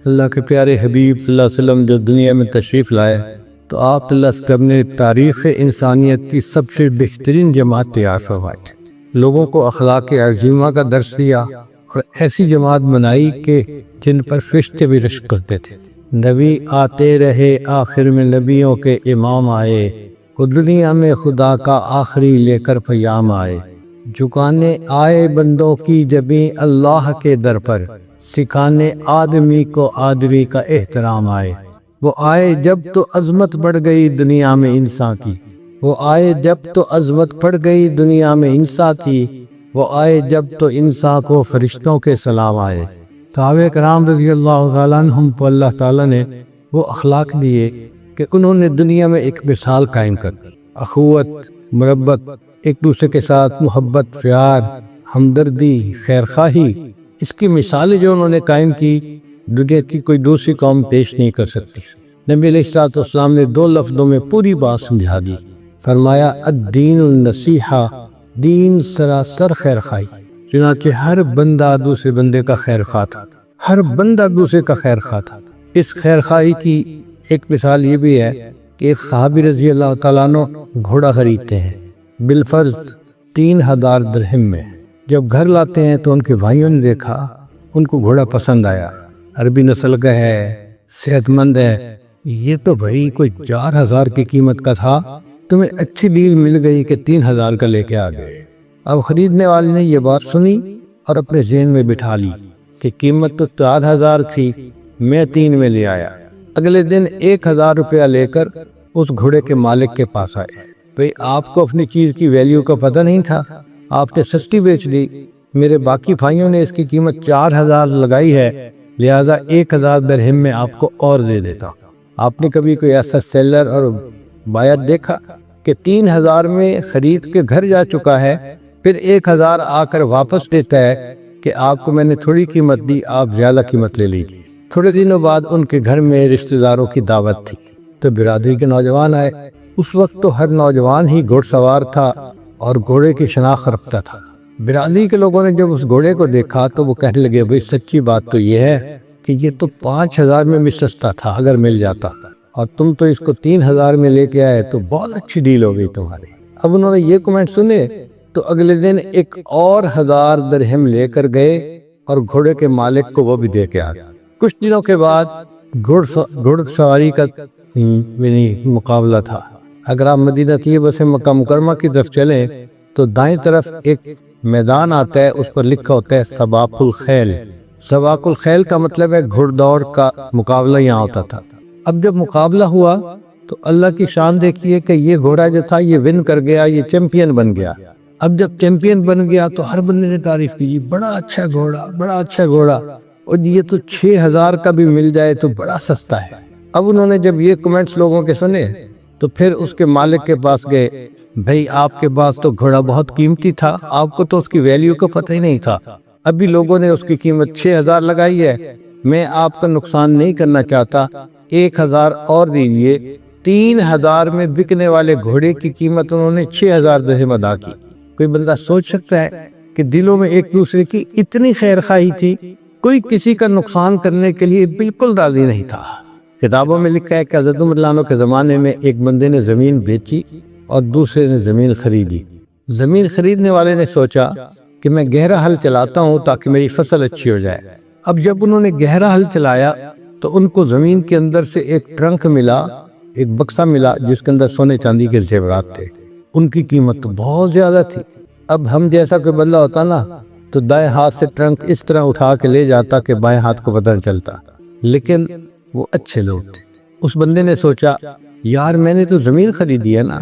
اللہ کے پیارے حبیب صلی اللہ علیہ وسلم جو دنیا میں تشریف لائے تو آپ صلی اللہ علیہ وسلم نے تاریخ انسانیت کی سب سے بہترین جماعت تیار فرمائی، لوگوں کو اخلاق عظیمہ کا درس دیا اور ایسی جماعت بنائی کہ جن پر فرشتے بھی رشک کرتے تھے۔ نبی آتے رہے، آخر میں نبیوں کے امام آئے، وہ دنیا میں خدا کا آخری لے کر پیام آئے، جھکانے آئے بندوں کی جبیں اللہ کے در پر، سکھانے آدمی کو آدمی کا احترام آئے۔ وہ آئے جب تو عظمت بڑھ گئی دنیا میں انسان کی، وہ آئے جب تو عظمت بڑھ گئی دنیا میں انسان کی، وہ آئے جب تو انسان کو فرشتوں کے سلام آئے۔ صحابہ کرام رضی اللہ تعالیٰ عنہم کو اللہ تعالیٰ نے وہ اخلاق دیے کہ انہوں نے دنیا میں ایک مثال قائم کر دی، اخوت، محبت، ایک دوسرے کے ساتھ محبت، پیار، ہمدردی، خیرخواہی، اس کی مثالیں جو انہوں نے قائم کی دنیا کی کوئی دوسری قوم پیش نہیں کر سکتی۔ نبی علیہ الصلوۃ والسلام نے 2 لفظوں میں پوری بات سمجھا دی، فرمایا الدین النصیحہ، دین سراسر خیرخواہی۔ چنانچہ ہر بندہ دوسرے بندے کا خیر خواہ تھا، ہر بندہ دوسرے کا خیر خواہ تھا۔ اس خیرخواہی کی ایک مثال یہ بھی ہے کہ ایک صحابی رضی اللہ تعالیٰ عنہ گھوڑا خریدتے ہیں بالفرض 3000 درہم میں۔ جب گھر لاتے ہیں تو ان کے بھائیوں نے دیکھا، ان کو گھوڑا پسند آیا، عربی نسل کا ہے، صحت مند ہے، یہ تو بھائی کوئی 4000 کی قیمت کا تھا، تمہیں اچھی ڈیل مل گئی کہ 3000 کا لے کے آ گئے۔ اب خریدنے والے نے یہ بات سنی اور اپنے ذہن میں بٹھا لی کہ قیمت تو 4000 تھی، میں 3 میں لے آیا۔ اگلے دن 1000 روپیہ لے کر اس گھوڑے کے مالک کے پاس آئے۔ بھئی آپ کو اپنی چیز کی ویلیو کا پتہ نہیں تھا، آپ نے سستی بیچ دی، میرے باقی بھائیوں نے اس کی قیمت 4000 لگائی ہے، لہذا 1000 درہم میں آپ کو اور دے دیتا۔ آپ نے کبھی کوئی ایسا سیلر اور بائر دیکھا کہ 3000 میں خرید کے گھر جا چکا ہے، پھر 1000 آ کر واپس دیتا ہے کہ آپ کو میں نے تھوڑی قیمت دی، آپ زیادہ قیمت لے لیجیے۔ تھوڑے دنوں بعد ان کے گھر میں رشتہ داروں کی دعوت تھی تو برادری کے نوجوان آئے۔ اس وقت تو ہر نوجوان ہی گھوڑ سوار تھا اور گھوڑے کی شناخت رکھتا تھا۔ برادری کے لوگوں نے جب اس گھوڑے کو دیکھا تو وہ کہنے لگے بھئی سچی بات تو یہ ہے کہ یہ تو 5000 میں بھی سستا تھا اگر مل جاتا، اور تم تو اس کو 3000 میں لے کے آئے، تو بہت اچھی ڈیل ہو گئی تمہاری۔ اب انہوں نے یہ کمنٹ سنے تو اگلے دن ایک اور 1000 درہم لے کر گئے اور گھوڑے کے مالک کو وہ بھی دے کے آ گئے۔ کچھ دنوں کے بعد گھوڑ سواری کا مقابلہ تھا۔ اگر آپ مدینہ طیبہ سے مکہ مکرمہ کی طرف چلیں تو دائیں طرف ایک میدان آتا ہے، اس پر لکھا ہوتا ہے سباق الخیل۔ سباق الخیل کا مطلب ہے گھوڑ دوڑ کا مقابلہ یہاں ہوتا تھا۔ اب جب مقابلہ ہوا تو اللہ کی شان دیکھیے کہ یہ گھوڑا جو تھا یہ ون کر گیا، یہ چیمپئن بن گیا۔ اب جب چیمپئن بن گیا تو ہر بندے نے تعریف کی، بڑا اچھا گھوڑا، بڑا اچھا گھوڑا، اور یہ تو 6000 کا بھی مل جائے تو بڑا سستا ہے۔ اب انہوں نے جب یہ کمنٹس لوگوں کے سنے تو پھر اس کے مالک کے پاس گئے، بھئی آپ کے پاس تو گھوڑا بہت قیمتی تھا، آپ کو تو اس کی ویلیو کا پتہ ہی نہیں تھا، ابھی لوگوں نے اس کی قیمت 6000 لگائی ہے، میں آپ کا نقصان نہیں کرنا چاہتا، 1000 اور دیجیے۔ 3000 میں بکنے والے گھوڑے کی قیمت انہوں نے 6000 درہم ادا کی۔ کوئی بندہ سوچ سکتا ہے کہ دلوں میں ایک دوسرے کی اتنی خیرخواہی تھی، کوئی کسی کا نقصان کرنے کے لیے بالکل راضی نہیں تھا۔ کتابوں میں لکھا ہے کہ حضرت عمر رضی اللہ عنہ کے زمانے میں ایک بندے نے زمین بیچی اور دوسرے نے زمین خریدی۔ زمین خریدنے والے نے سوچا کہ میں گہرا حل چلاتا ہوں تاکہ میری فصل اچھی ہو جائے۔ اب جب انہوں نے گہرا حل چلایا تو ان کو زمین کے اندر سے ایک ٹرنک ملا، ایک بکسہ ملا جس کے اندر سونے چاندی کے زیورات تھے، ان کی قیمت تو بہت زیادہ تھی۔ اب ہم جیسا کوئی بندہ ہوتا نا تو دائیں ہاتھ سے ٹرنک اس طرح اٹھا کے لے جاتا کہ بائیں ہاتھ کو پتہ نہ چلتا، لیکن وہ اچھے لوگ تھے۔ اس بندے نے سوچا یار میں نے تو زمین خریدی ہے نا،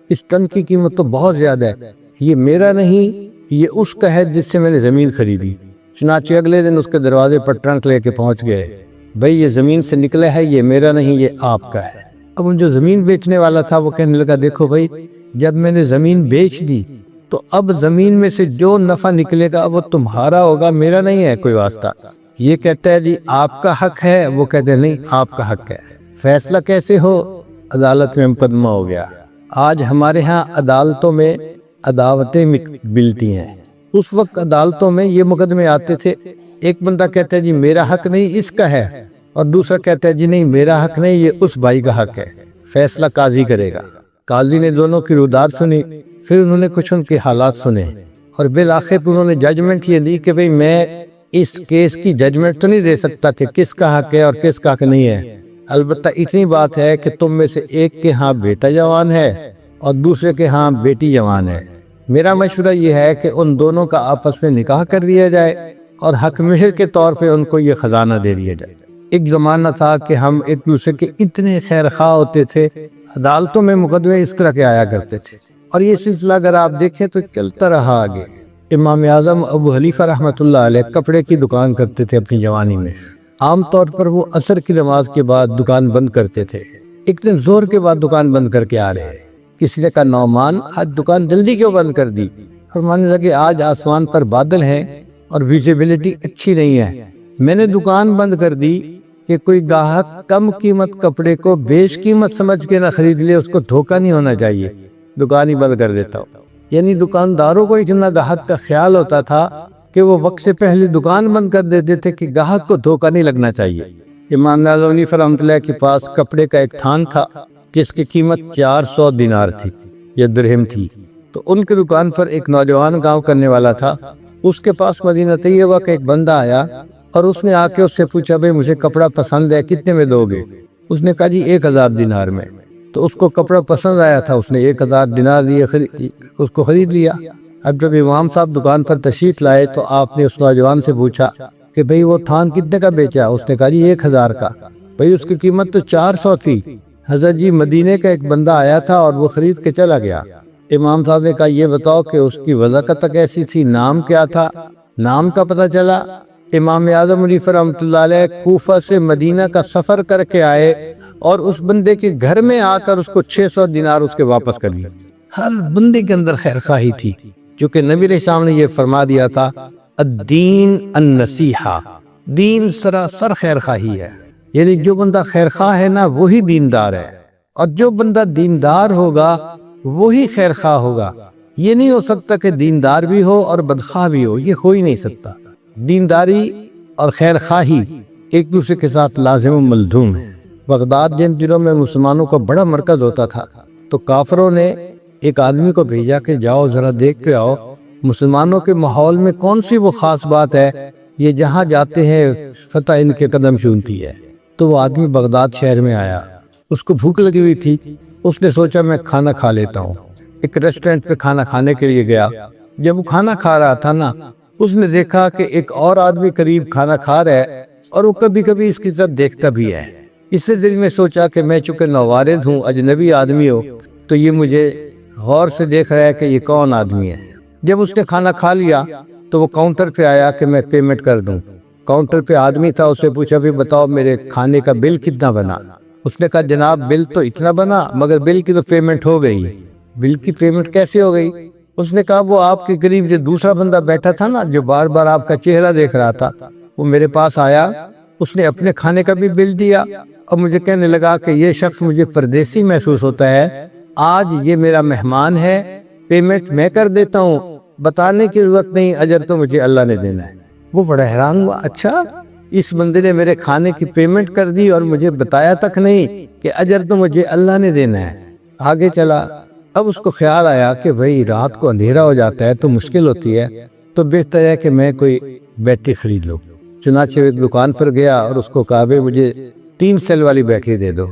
اس ٹرنک کی قیمت تو بہت زیادہ ہے، یہ میرا نہیں، یہ اس کا ہے جس سے میں نے زمین خریدی۔ چنانچہ اگلے دن اس کے دروازے پر ٹرنک لے کے پہنچ گئے، بھئی یہ زمین سے نکلا ہے، یہ میرا نہیں، یہ آپ کا ہے۔ اب جو زمین بیچنے والا تھا وہ کہنے لگا دیکھو بھئی جب میں نے زمین بیچ دی تو اب زمین میں سے جو نفع نکلے گا وہ تمہارا ہوگا، میرا نہیں ہے کوئی واسطہ۔ یہ کہتا ہے جی آپ کا حق ہے، وہ کہتے ہیں نہیں آپ کا حق ہے۔ فیصلہ کیسے ہو؟ عدالت میں مقدمہ ہو گیا۔ آج ہمارے ہاں عدالتوں میں عداوتیں ملتی ہیں، اس وقت عدالتوں میں یہ مقدمے آتے تھے، ایک بندہ کہتا ہے جی میرا حق نہیں اس کا ہے، اور دوسرا کہتا ہے جی نہیں میرا حق نہیں، یہ اس بھائی کا حق ہے، فیصلہ قاضی کرے گا۔ قاضی نے دونوں کی رودار سنی، پھر انہوں نے کچھ ان کے حالات سنے، اور بالآخر انہوں نے ججمنٹ یہ دی کہ بھئی میں اس کیس کی ججمنٹ تو نہیں دے سکتا کہ کس کا حق ہے اور کس کا حق نہیں ہے، البتہ اتنی بات ہے کہ تم میں سے ایک کے ہاں بیٹا جوان ہے اور دوسرے کے ہاں بیٹی جوان ہے، میرا مشورہ یہ ہے کہ ان دونوں کا آپس میں نکاح کر دیا جائے اور حق مہر کے طور پہ ان کو یہ خزانہ دے دیا جائے۔ ایک زمانہ تھا کہ ہم ایک دوسرے کے اتنے خیر خواہ ہوتے تھے، عدالتوں میں مقدمے اس طرح کے آیا کرتے تھے، اور یہ سلسلہ اگر آپ دیکھیں تو چلتا رہا آگے۔ امام اعظم ابو حنیفہ رحمۃ اللہ علیہ کپڑے کی دکان کرتے تھے اپنی جوانی میں، عام طور پر وہ عصر کی نماز کے بعد دکان بند کرتے تھے۔ ایک دن ظہر کے بعد دکان بند کر کے آ رہے، کسی نے کہا نعمان آج دکان جلدی کیوں بند کر دی؟ فرمانے لگے آج آسمان پر بادل ہیں اور ویزیبلٹی اچھی نہیں ہے، میں نے دکان بند کر دی کہ کوئی گاہک کم قیمت کپڑے کو بیش قیمت سمجھ کے نہ خرید لے، اس کو دھوکہ نہیں ہونا چاہیے، دکان ہی بند کر دیتا ہوں۔ یعنی دکانداروں کو اتنا گاہک کا خیال ہوتا تھا کہ وہ وقت سے پہلے دکان بند کر دیتے تھے کہ گاہک کو دھوکہ نہیں لگنا چاہیے۔ امام اعظم حنیفہ رحمۃ اللہ کے پاس کپڑے کا ایک تھان تھا جس کی قیمت 400 دینار تھی یا درہم تھی، تو ان کی دکان پر ایک نوجوان کام کرنے والا تھا، اس کے پاس مدینہ طیبہ کا ایک بندہ آیا اور اس نے آ کے اس سے پوچھا بھئی مجھے کپڑا پسند ہے، کتنے میں دو گے؟ اس نے کہا جی 1000 دینار میں۔ تو اس کو کپڑا پسند آیا تھا، اس نے 1000 دینار دیے، اس کو خرید لیا۔ اب جب امام صاحب دکان پر تشریف لائے تو آپ نے اس نوجوان سے پوچھا کہ بھئی وہ تھان کتنے کا بیچا؟ اس نے کہا جی 1000 کا۔ بھئی اس کی قیمت تو 400 تھی۔ حضرت جی مدینے کا ایک بندہ آیا تھا اور وہ خرید کے چلا گیا۔ امام صاحب نے کہا یہ بتاؤ کہ اس کی وضع تک ایسی تھی، نام کیا تھا؟ نام کا پتہ چلا۔ امام اعظم حنیفہ رحمۃ اللہ علیہ کوفہ سے مدینہ کا سفر کر کے آئے اور اس بندے کے گھر میں آ کر اس کو 600 دینار اس کے واپس کر دیا۔ ہر بندے کے اندر خیر خواہی تھی، کیونکہ نبی علیہ السلام نے یہ فرما دیا تھا الدین النصیحہ، دین سراسر خیر خواہی ہے، یعنی جو بندہ خیر خواہ ہے نا وہی دیندار ہے، اور جو بندہ دیندار ہوگا وہی خیر خواہ ہوگا۔ یہ نہیں ہو سکتا کہ دیندار بھی ہو اور بدخواہ بھی ہو، یہ ہو ہی نہیں سکتا۔ دینداری اور خیر خواہی ایک دوسرے کے ساتھ لازم و ملزوم ہے۔ بغداد جن دنوں میں مسلمانوں کا بڑا مرکز ہوتا تھا تو کافروں نے ایک آدمی کو بھیجا کہ جاؤ ذرا دیکھ کے آؤ مسلمانوں کے ماحول میں کون سی وہ خاص بات ہے یہ جہاں جاتے ہیں فتح ان کے قدم چومتی ہے۔ تو وہ آدمی بغداد شہر میں آیا، اس کو بھوک لگی ہوئی تھی، اس نے سوچا میں کھانا کھا لیتا ہوں، ایک ریسٹورنٹ پہ کھانا کھانے کے لیے گیا۔ جب وہ کھانا کھا رہا تھا نا اس نے دیکھا کہ ایک اور آدمی قریب کھانا کھا رہا ہے اور وہ کبھی کبھی اس کی طرف دیکھتا بھی ہے۔ اس سے دل میں سوچا کہ میں چونکہ نوارد ہوں، اجنبی آدمی ہو، تو یہ مجھے غور سے دیکھ رہا ہے کہ یہ کون آدمی ہے۔ جب اس نے کھانا کھا لیا تو وہ کاؤنٹر پہ آیا کہ میں پیمنٹ کر دوں۔ کاؤنٹر پہ آدمی تھا، اسے پوچھا بھی بتاؤ میرے کھانے کا بل کتنا بنا؟ اس نے کہا جناب بل تو اتنا بنا مگر بل کی تو پیمنٹ ہو گئی۔ بل کی پیمنٹ کیسے ہو گئی؟ اس نے کہا وہ آپ کے قریب جو دوسرا بندہ بیٹھا تھا نا جو بار بار آپ کا چہرہ دیکھ رہا تھا، وہ میرے پاس آیا، اس نے اپنے کھانے کا بھی بل دیا اور مجھے کہنے لگا کہ یہ شخص مجھے پردیسی محسوس ہوتا ہے، آج یہ میرا مہمان ہے، پیمنٹ میں کر دیتا ہوں، بتانے کی ضرورت نہیں، اجر تو مجھے اللہ نے دینا ہے۔ وہ بڑا حیران ہوا، اچھا اس بندے نے میرے کھانے کی پیمنٹ کر دی اور مجھے بتایا تک نہیں کہ اجر تو مجھے اللہ نے دینا ہے۔ آگے چلا، اب اس کو خیال آیا کہ بھئی رات کو اندھیرا ہو جاتا ہے تو مشکل ہوتی ہے، تو بہتر ہے کہ میں کوئی بیٹری خرید لوں۔ چنانچہ ایک دکان پر گیا اور اس کو کہا مجھے 3 سیل والی بیٹری دے دو۔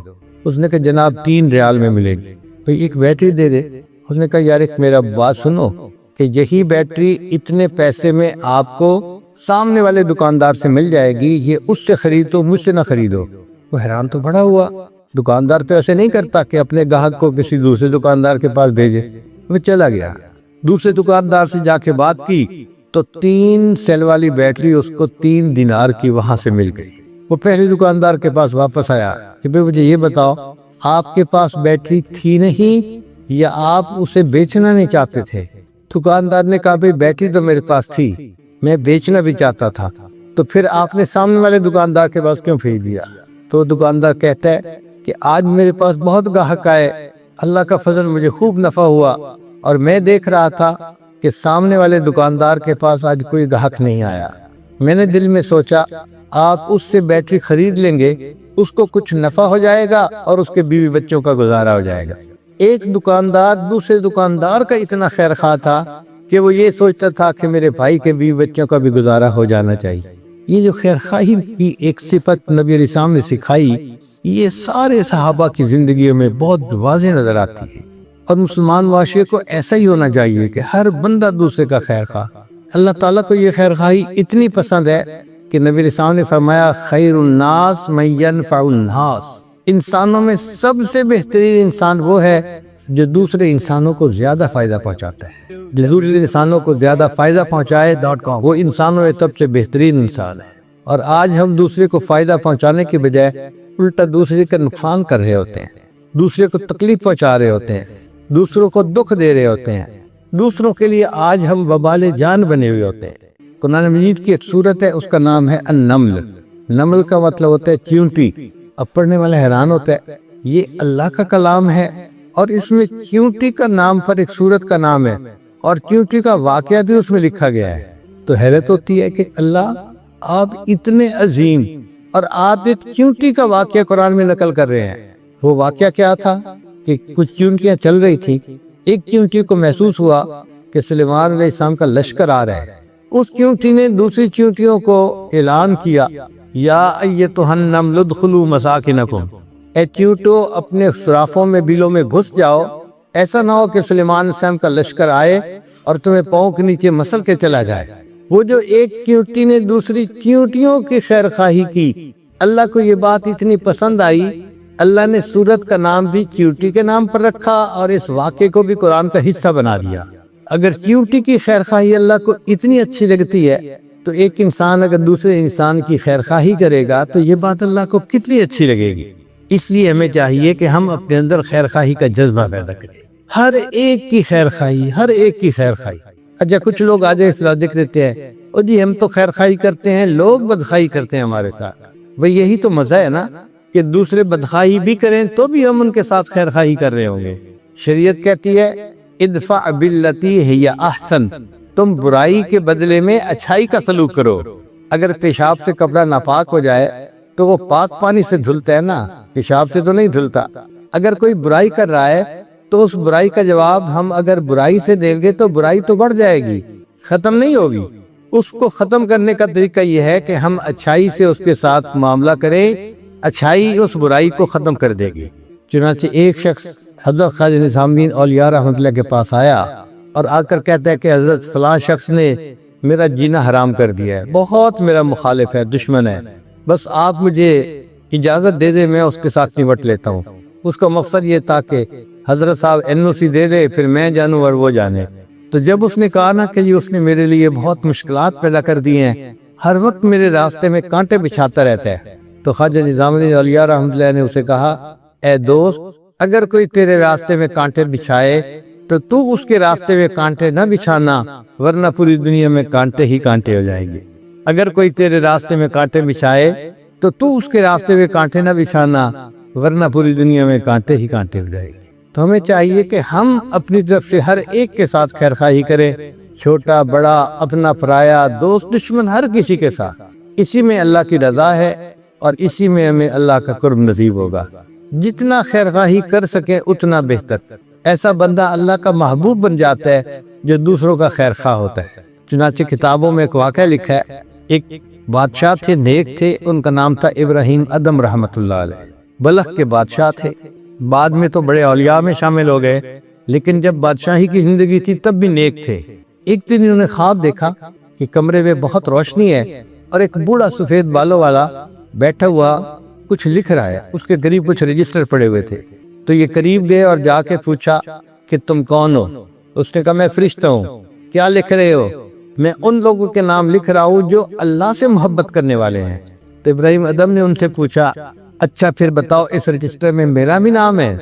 اس نے کہا جناب 3 ریال میں ملے گی۔ بھئی ایک بیٹری دے دے۔ اس نے کہا یار ایک میرا بات سنو کہ یہی بیٹری اتنے پیسے میں آپ کو سامنے والے دکاندار سے مل جائے گی، یہ اس سے خریدو مجھ سے نہ خریدو۔ وہ حیران تو بڑا ہوا، دکاندار تو ایسے نہیں کرتا کہ اپنے گاہک کو کسی دوسرے دکاندار کے پاس بھیجے۔ وہ چلا گیا، دوسرے دکاندار سے جا کے بات کی تو 3 سیل والی بیٹری اس کو 3 دینار کی وہاں سے مل گئی۔ وہ پہلے دکاندار کے پاس واپس آیا کہ بھئی مجھے یہ بتاؤ آپ کے پاس بیٹری تھی نہیں یا آپ اسے بیچنا نہیں چاہتے تھے؟ دکاندار نے کہا بھئی بیٹری تو میرے پاس تھی، میں بیچنا بھی چاہتا تھا، تو پھر آپ نے سامنے والے دکاندار کے پاس کیوں بھیج دیا؟ تو دکاندار کہتا ہے کہ آج میرے پاس بہت گاہک آئے، اللہ کا فضل مجھے خوب نفع ہوا، اور میں دیکھ رہا تھا کہ سامنے والے دکاندار کے پاس آج کوئی گاہک نہیں آیا۔ میں نے دل میں سوچا آپ اس سے بیٹری خرید لیں گے، اس کو کچھ نفع ہو جائے گا اور اس کے بیوی بچوں کا گزارا ہو جائے گا۔ ایک دکاندار دوسرے دکاندار کا اتنا خیر خواہ تھا کہ وہ یہ سوچتا تھا کہ میرے بھائی کے بیوی بچوں کا بھی گزارا ہو جانا چاہیے۔ یہ جو خیر خواہی کی ایک صفت نبی علیہ السلام نے سکھائی، یہ سارے صحابہ کی زندگیوں میں بہت واضح نظر آتی ہے، اور مسلمان معاشرے کو ایسا ہی ہونا چاہیے کہ ہر بندہ دوسرے کا خیر خواہ۔ اللہ تعالیٰ کو یہ خیر خواہی اتنی پسند ہے کہ نبی علیہ السلام نے فرمایا خیر الناس من ینفع الناس، انسانوں میں سب سے بہترین انسان وہ ہے جو دوسرے انسانوں کو زیادہ فائدہ پہنچاتا ہے، جو دوسرے انسانوں کو زیادہ فائدہ پہنچائے وہ انسانوں میں سب سے بہترین انسان ہے۔ اور آج ہم دوسرے کو فائدہ پہنچانے کے بجائے الٹا دوسرے کا نقصان کر رہے ہوتے ہیں، دوسرے کو تکلیف پہنچا رہے ہوتے ہیں، دوسروں کو دکھ دے رہے ہوتے ہیں، دوسروں کے لیے آج ہم وبال جان بنے ہوئے ہوتے ہیں۔ قرآن مجید کی ایک سورت ہے، اس کا نام ہے النمل۔ نمل کا مطلب ہوتا ہے چیونٹی۔ اب پڑھنے والا حیران ہوتا ہے یہ اللہ کا کلام ہے اور اس میں چیونٹی کا نام پر ایک سورت کا نام ہے اور چیونٹی کا واقعہ بھی اس میں لکھا گیا ہے، تو حیرت ہوتی ہے کہ اللہ آپ اتنے عظیم اور آپ ایک چیونٹی کا واقعہ قرآن میں نقل کر رہے ہیں۔ وہ واقعہ کیا تھا کہ کچھ چیونٹیاں چل رہی تھی، ایک چیونٹی کو محسوس ہوا کہ سلیمان علیہ السلام کا لشکر آ رہا ہے۔ اس چیونٹی نے دوسری چیونٹیوں کو اعلان کیا یا ایتھا النمل ادخلوا مساکنکم، اے چیونٹو اپنے سرافوں میں بیلوں میں گھس جاؤ، ایسا نہ ہو کہ سلیمان علیہ السلام کا لشکر آئے اور تمہیں پاؤں کے نیچے مسل کے چلا جائے۔ وہ جو ایک چیونٹی نے دوسری چیونٹیوں کی خیر خواہی کی، اللہ کو یہ بات اتنی پسند آئی، اللہ نے سورت کا نام بھی چیونٹی کے نام پر رکھا اور اس واقعے کو بھی قرآن کا حصہ بنا دیا۔ اگر چیونٹی کی خیر خواہی اللہ کو اتنی اچھی لگتی ہے تو ایک انسان اگر دوسرے انسان کی خیر خواہی کرے گا تو یہ بات اللہ کو کتنی اچھی لگے گی۔ اس لیے ہمیں چاہیے کہ ہم اپنے اندر خیر خواہی کا جذبہ پیدا کریں، ہر ایک کی خیر خواہی، ہر ایک کی خیر خواہی۔ اچھا کچھ لوگ آج اصلاح دیکھ دیتے ہیں اور جی ہم تو خیر خواہی کرتے ہیں، لوگ بدخواہی کرتے ہیں ہمارے ساتھ۔ بھئی یہی تو مزہ ہے نا کہ دوسرے بدخواہی بھی کریں تو بھی ہم ان کے ساتھ خیر خواہی کر رہے ہوں گے۔ شریعت کہتی ہے ادفع باللتی ہی احسن، تم برائی کے بدلے میں اچھائی کا سلوک کرو۔ اگر پیشاب سے کپڑا ناپاک ہو جائے تو وہ پاک پانی سے دھلتا ہے نا، پیشاب سے تو نہیں دھلتا۔ اگر کوئی برائی کر رہا ہے تو اس برائی کا جواب ہم اگر برائی سے دیں گے تو برائی تو بڑھ جائے گی، ختم نہیں ہوگی۔ اس کو ختم کرنے کا طریقہ یہ ہے کہ ہم اچھائی سے اس کے ساتھ معاملہ کریں، اچھائی اس برائی کو ختم کر دے گی۔ چنانچہ ایک شخص حضرت خواجہ نظام الدین اولیاء رحمۃ اللہ کے پاس آیا اور آ کر کہتا ہے کہ حضرت فلاں شخص نے میرا جینا حرام کر دیا ہے، بہت میرا مخالف ہے، دشمن ہے، بس آپ مجھے اجازت دے دے میں اس کے ساتھ نمٹ لیتا ہوں۔ اس کا مقصد یہ تھا کہ حضرت صاحب NOC دے دے پھر میں جانوں اور وہ جانے۔ تو جب اس نے کہا نا کہ اس نے میرے لیے بہت مشکلات پیدا کر دی ہیں، ہر وقت میرے راستے میں کانٹے بچھاتا رہتا ہے، تو خواجہ نظام الدین اولیاء رحمۃ اللہ نے اسے کہا اے دوست، اگر کوئی تیرے راستے میں کانٹے بچھائے تو اس کے راستے میں کانٹے نہ بچھانا، ورنہ پوری دنیا میں کانٹے ہی کانٹے ہو جائیں گے۔ اگر کوئی تیرے راستے میں کانٹے بچھائے تو اس کے راستے میں کانٹے نہ بچھانا، ورنہ پوری دنیا میں کانٹے ہی کانٹے ہو جائیں گے۔ تو ہمیں چاہیے کہ ہم اپنی طرف سے ہر ایک کے ساتھ خیر خواہی کریں، چھوٹا بڑا، اپنا پرایا، دوست دشمن، ہر کسی کے ساتھ۔ اسی میں اللہ کی رضا ہے اور اسی میں ہمیں اللہ کا قرب نصیب ہوگا۔ جتنا خیر خواہی کر سکیں اتنا بہتر۔ ایسا بندہ اللہ کا محبوب بن جاتا ہے جو دوسروں کا خیر خواہ ہوتا ہے۔ چنانچہ کتابوں میں ایک واقعہ لکھا ہے، ایک بادشاہ تھے، نیک تھے، ان کا نام تھا ابراہیم ادم رحمۃ اللہ علیہ، بلخ کے بادشاہ تھے، بعد میں تو بڑے اولیاء میں شامل ہو گئے، لیکن جب بادشاہی کی زندگی تھی تب بھی نیک تھے۔ ایک دن انہوں نے خواب دیکھا کہ کمرے میں بہت روشنی ہے اور ایک بوڑھا سفید بالوں والا بیٹھا ہوا کچھ لکھ رہا ہے، اس کے قریب کچھ رجسٹر پڑے ہوئے تھے۔ تو یہ قریب گئے اور جا کے پوچھا کہ تم کون ہو؟ اس نے کہا میں فرشتہ ہوں۔ کیا لکھ رہے ہو؟ میں ان لوگوں کے نام لکھ رہا ہوں جو اللہ سے محبت کرنے والے ہیں۔ تو ابراہیم ادم نے ان سے پوچھا اچھا پھر بتاؤ اس رجسٹر میں میرا بھی نام ہے؟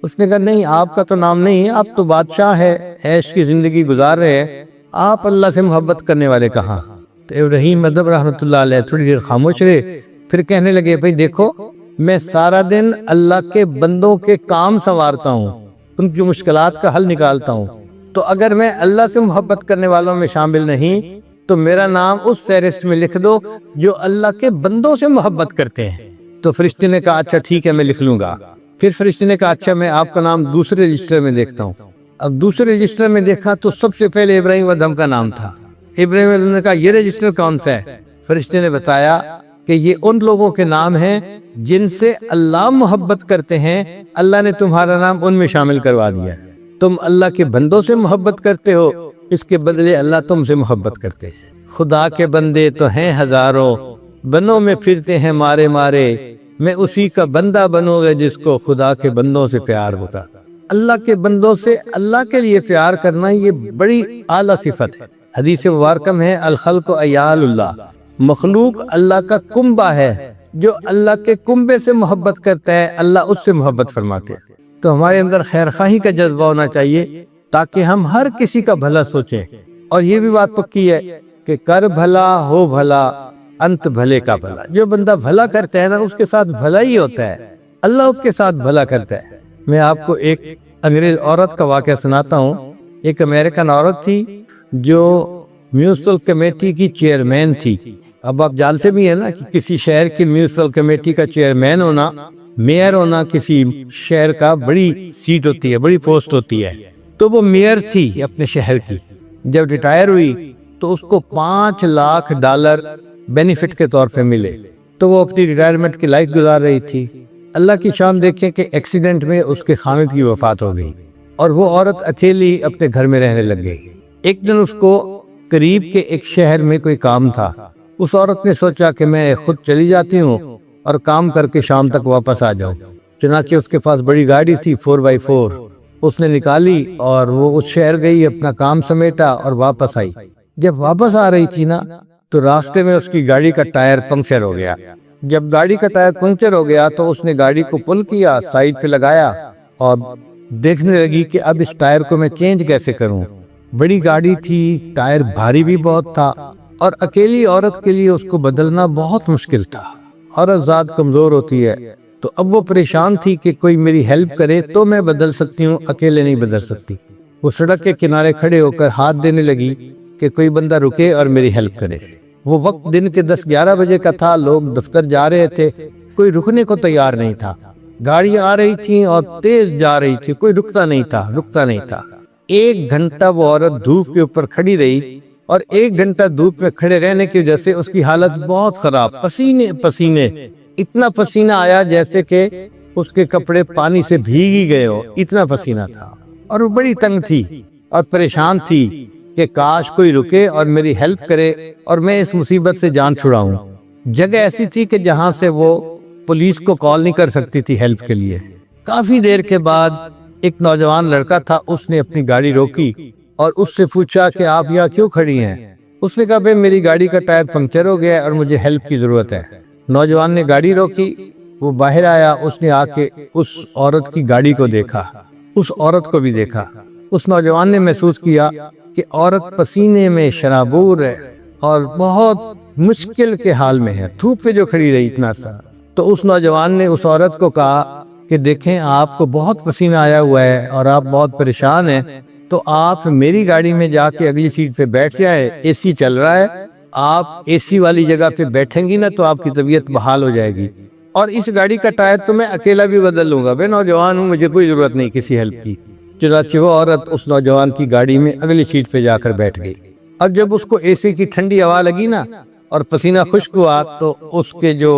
اس نے کہا نہیں، آپ کا تو نام نہیں ہے، آپ تو بادشاہ ہے، عیش کی زندگی گزار رہے ہیں، آپ اللہ سے محبت کرنے والے کہاں؟ تو ابراہیم ادم رحمۃ اللہ علیہ تھوڑی دیر خاموش رہے، پھر کہنے لگے بھائی دیکھو، میں سارا دن اللہ کے بندوں کے کام سنوارتا ہوں، ان کی مشکلات کا حل نکالتا ہوں، تو اگر میں اللہ سے محبت کرنے والوں میں شامل نہیں تو میرا نام اس فہرست میں لکھ دو جو اللہ کے بندوں سے محبت کرتے ہیں۔ تو فرشتے نے کہا اچھا ٹھیک ہے میں لکھ لوں گا۔ پھر فرشتے نے کہا اچھا میں آپ کا نام دوسرے رجسٹر میں دیکھتا ہوں۔ اب دوسرے رجسٹر میں دیکھا تو سب سے پہلے ابراہیم ادم کا نام تھا۔ ابراہیم ادم نے کہا یہ رجسٹر کون سا ہے؟ فرشتے نے بتایا کہ یہ ان لوگوں کے نام ہیں جن سے اللہ محبت کرتے ہیں، اللہ نے تمہارا نام ان میں شامل کروا دیا ہے۔ تم اللہ کے بندوں سے محبت کرتے ہو، اس کے بدلے اللہ تم سے محبت کرتے ہیں۔ خدا کے بندے تو ہیں ہزاروں، بنوں میں پھرتے ہیں مارے مارے، میں اسی کا بندہ بنوں گا جس کو خدا کے بندوں سے پیار ہوتا۔ اللہ کے بندوں سے اللہ کے لیے پیار کرنا یہ بڑی اعلیٰ صفت ہے۔ حدیث مبارکہ میں ہے الخلق عیال اللہ، مخلوق اللہ کا کنبہ ہے، جو اللہ کے کنبے سے محبت کرتا ہے اللہ اس سے محبت فرماتے ہیں۔ تو ہمارے اندر خیر خواہی کا جذبہ ہونا چاہیے تاکہ ہم ہر کسی کا بھلا سوچیں، اور یہ بھی بات پکی ہے کہ کر بھلا ہو بھلا انت بھلے کا بھلا۔ جو بندہ بھلا کرتا ہے نا اس کے ساتھ بھلا ہی ہوتا ہے، اللہ اس کے ساتھ بھلا کرتا ہے۔ میں آپ کو ایک انگریز عورت کا واقعہ سناتا ہوں۔ ایک امریکن عورت تھی جو میونسپل کمیٹی کی چیئرمین تھی۔ اب آپ جانتے بھی ہیں نا کہ کسی شہر کی میونسپل کمیٹی کا چیئرمین ہونا، میئر ہونا کسی شہر کا بڑی سیٹ ہوتی ہے، بڑی پوسٹ ہوتی ہے۔ تو وہ میئر تھی اپنے شہر کی۔ جب ریٹائر ہوئی تو اس کو $5 لاکھ بینیفٹ کے طور پہ ملے۔ تو وہ اپنی ریٹائرمنٹ کی لائف گزار رہی تھی۔ اللہ کی شان دیکھیں کہ ایکسیڈنٹ میں اس کے خامد کی وفات ہو گئی اور وہ عورت اکیلی اپنے گھر میں رہنے لگ گئی۔ ایک دن اس کو قریب کے ایک شہر میں کوئی کام تھا۔ اس عورت نے سوچا کہ میں خود چلی جاتی ہوں اور کام کر کے شام تک واپس آ جاؤں۔ چنانچہ اس کے پاس بڑی گاڑی تھی 4x4، اس نے نکالی اور وہ اس شہر گئی، اپنا کام سمیٹا اور واپس آئی۔ جب واپس آ رہی تھی نا تو راستے میں اس کی گاڑی کا ٹائر پنکچر ہو گیا۔ جب گاڑی کا ٹائر پنکچر ہو گیا تو اس نے گاڑی کو پل کیا، سائیڈ پہ لگایا اور دیکھنے لگی کہ اب اس ٹائر کو میں چینج کیسے کروں۔ بڑی گاڑی تھی، ٹائر بھاری بھی بہت تھا اور اکیلی عورت کے لیے اس کو بدلنا بہت مشکل تھا۔ عورت ذات کمزور ہوتی ہے، تو اب وہ پریشان تھی کہ کوئی میری ہیلپ کرے تو میں بدل سکتی ہوں، اکیلے نہیں بدل سکتی۔ وہ سڑک کے کنارے کھڑے ہو کر ہاتھ دینے لگی کہ کوئی بندہ رکے اور میری ہیلپ کرے۔ وہ وقت دن کے 10-11 بجے کا تھا، لوگ دفتر جا رہے تھے، کوئی رکنے کو تیار نہیں تھا۔ گاڑیاں آ رہی تھیں اور تیز جا رہی تھی، کوئی رکتا نہیں تھا۔ 1 گھنٹہ وہ عورت دھوپ کے اوپر کھڑی رہی اور 1 گھنٹہ دھوپ میں کھڑے رہنے کی وجہ سے اس کی حالت بہت خراب، پسینے، اتنا پسینہ آیا جیسے کہ اس کے کپڑے پانی سے بھیگ ہی گئے ہو، اتنا پسینہ تھا۔ اور وہ بڑی تنگ تھی اور پریشان تھی کہ کاش کوئی رکے اور میری ہیلپ کرے اور میں اس مصیبت سے جان چھڑاؤں۔ جگہ ایسی تھی کہ جہاں سے وہ پولیس کو کال نہیں کر سکتی تھی ہیلپ کے لیے۔ کافی دیر کے بعد ایک نوجوان لڑکا تھا، اس نے اپنی گاڑی روکی اور اس سے پوچھا کہ آپ یہاں کیوں کھڑی ہیں؟ اس نے کہا بھئی میری گاڑی کا ٹائر پنکچر ہو گیا اور مجھے ہیلپ کی ضرورت ہے۔ نوجوان نے گاڑی روکی، وہ باہر آیا، اس نے آ کے اس عورت کی گاڑی کو دیکھا، اس عورت کو بھی دیکھا۔ اس نوجوان نے محسوس کیا کہ عورت پسینے میں شرابور ہے اور بہت مشکل کے حال میں ہے، دھوپ پہ جو کھڑی رہی اتنا سا۔ تو اس نوجوان نے اس عورت کو کہا کہ دیکھیں آپ کو بہت پسینہ آیا ہوا ہے اور آپ بہت پریشان ہیں، تو آپ میری گاڑی میں جا کے اگلی سیٹ پہ بیٹھ جائیں، اے سی چل رہا ہے، آپ اے سی والی جگہ پہ بیٹھیں گی نا تو آپ کی طبیعت بحال ہو جائے گی، اور اس گاڑی کا ٹائر تو میں اکیلا بھی بدل لوں گا، میں نوجوان ہوں، مجھے کوئی ضرورت نہیں کسی ہیلپ کی۔ چنانچہ وہ عورت اس نوجوان کی گاڑی میں اگلی سیٹ پہ جا کر بیٹھ گئی۔ اب جب اس کو اے سی کی ٹھنڈی ہوا لگی نا اور پسینہ خشک ہوا تو اس کے جو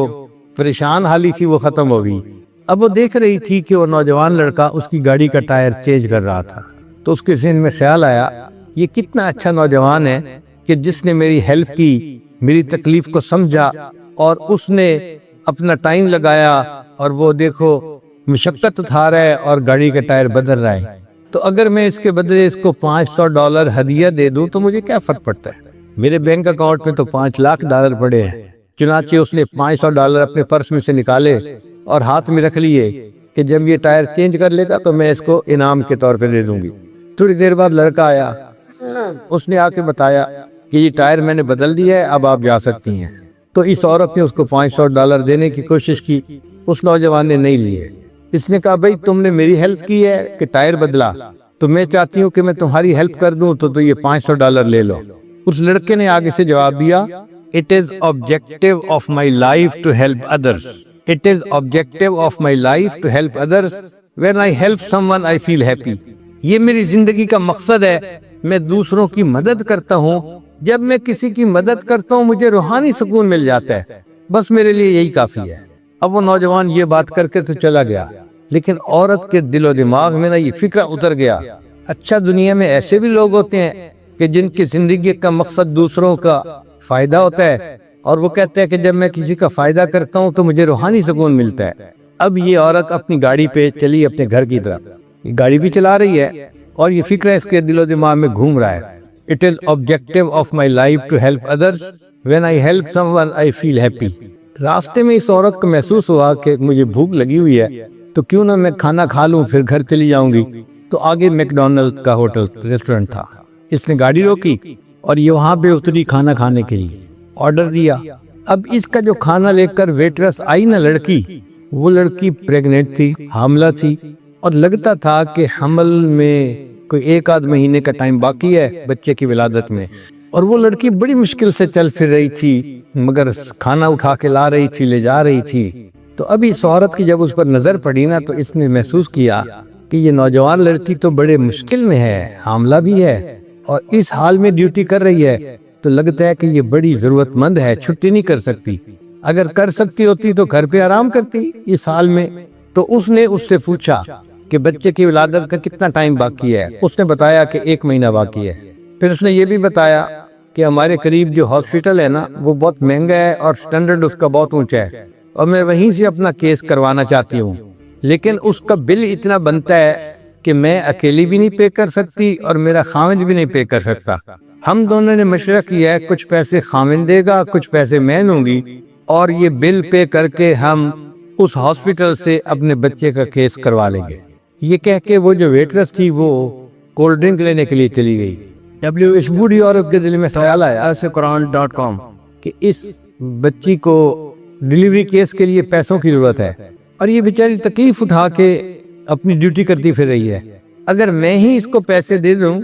پریشان حالی تھی وہ ختم ہو گئی۔ اب وہ دیکھ رہی تھی کہ وہ نوجوان لڑکا اس کی گاڑی کا ٹائر چینج کر رہا تھا، تو اس کے ذہن میں خیال آیا یہ کتنا اچھا نوجوان ہے کہ جس نے میری ہیلپ کی، میری تکلیف کو سمجھا اور اس نے اپنا ٹائم لگایا، اور وہ دیکھو مشقت اٹھا رہا ہے اور گاڑی کا ٹائر بدل رہا ہے۔ تو اگر میں اس کے بدلے اس کو $500 ہدیہ دے دوں تو مجھے کیا فرق پڑتا ہے؟ میرے بینک اکاؤنٹ میں تو $5 لاکھ پڑے ہیں۔ چنانچہ اس نے $500 اپنے پرس میں سے نکالے اور ہاتھ میں رکھ لیے کہ جب یہ ٹائر چینج کر لے گا تو میں اس کو انعام کے طور پہ دے دوں گی۔ تھوڑی دیر بعد لڑکا آیا، اس نے آ کے بتایا کہ یہ ٹائر میں نے بدل دیا ہے، اب آپ جا سکتی ہیں۔ تو اس عورت نے اس کو $500 دینے کی کوشش کی، اس نوجوان نے نہیں لیے۔ اس نے کہا بھئی تم نے میری ہیلپ کی ہے کہ ٹائر بدلا، تو میں چاہتی ہوں کہ میں تمہاری ہیلپ کر دوں تو یہ $500 لے لو۔ اس لڑکے نے آگے سے جواب دیا It is objective of my life to help others. It is objective of my life to help others. When I help someone, I feel happy. یہ میری زندگی کا مقصد ہے، میں دوسروں کی مدد کرتا ہوں، جب میں کسی کی مدد کرتا ہوں مجھے روحانی سکون مل جاتا ہے، بس میرے لیے یہی کافی ہے۔ اب وہ نوجوان یہ بات کر کے تو چلا گیا، لیکن عورت کے دل و دماغ میں یہ فکر اتر گیا، اچھا دنیا میں ایسے بھی لوگ ہوتے ہیں کہ جن کی زندگی کا مقصد دوسروں کا فائدہ ہوتا ہے، اور وہ کہتے ہیں کہ جب میں کسی کا فائدہ کرتا ہوں تو مجھے روحانی سکون ملتا ہے۔ اب یہ عورت اپنی گاڑی پہ چلی اپنے گھر کی طرف، یہ گاڑی بھی چلا رہی ہے اور یہ فکر اس کے دل و دماغ میں گھوم رہا ہے۔ It is objective of my life to help others. When I help someone, I feel happy. راستے میں اس عورت کو محسوس ہوا کہ مجھے بھوک لگی ہوئی ہے تو کیوں نہ میں کھانا کھا لوں پھر گھر چلی جاؤں گی۔ تو آگے میک ڈونلڈ کا ہوٹل ریسٹورنٹ تھا، اس نے گاڑی روکی اور یہ وہاں پہ اتری کھانا کھانے کے لیے، آرڈر دیا۔ اب اس کا جو کھانا لے کر ویٹرس آئی نا لڑکی، وہ لڑکی پریگننٹ تھی، حاملہ تھی، اور لگتا تھا کہ حمل میں کوئی 1 مہینے کا ٹائم باقی ہے بچے کی ولادت میں، اور وہ لڑکی بڑی مشکل سے چل پھر رہی تھی، مگر کھانا اٹھا کے لا رہی تھی، لے جا رہی تھی۔ تو ابھی اس عورت کی جب اس پر نظر پڑی نا تو اس نے محسوس کیا کہ یہ نوجوان لڑکی تو بڑے مشکل میں ہے، حاملہ بھی ہے اور اس حال میں ڈیوٹی کر رہی ہے، تو لگتا ہے کہ یہ بڑی ضرورت مند ہے، چھٹی نہیں کر سکتی، اگر کر سکتی ہوتی تو گھر پہ آرام کرتی اس حال میں۔ تو اس نے اس سے پوچھا کہ بچے کی ولادت کا کتنا ٹائم باقی ہے، اس نے بتایا کہ 1 مہینہ باقی ہے۔ پھر اس نے یہ بھی بتایا کہ ہمارے قریب جو ہاسپٹل ہے نا وہ بہت مہنگا ہے اور سٹینڈرڈ اس کا بہت اونچا ہے، اور میں وہیں سے اپنا کیس کروانا چاہتی ہوں، لیکن اس کا بل اتنا بنتا ہے کہ میں اکیلی بھی نہیں پے کر سکتی اور میرا خاوند بھی نہیں پے کر سکتا۔ ہم دونوں نے مشورہ کیا ہے، کچھ پیسے خاوند دے گا، کچھ پیسے میں لوں گی، اور یہ بل پے کر کے ہم اس ہاسپٹل سے اپنے بچے کا کیس کروا لیں گے۔ یہ کہہ کے وہ جو ویٹرس تھی وہ کولڈ ڈرنک لینے کے لیے چلی گئی۔ اس بوڑھی عورت کے دل میں خیال آیا قرآن.com کہ اس بچی کو ڈیلیوری کیس کے لیے پیسوں کی ضرورت ہے، اور یہ بیچاری تکلیف اٹھا کے اپنی ڈیوٹی کرتی پھر رہی ہے، اگر میں ہی اس کو پیسے دے دوں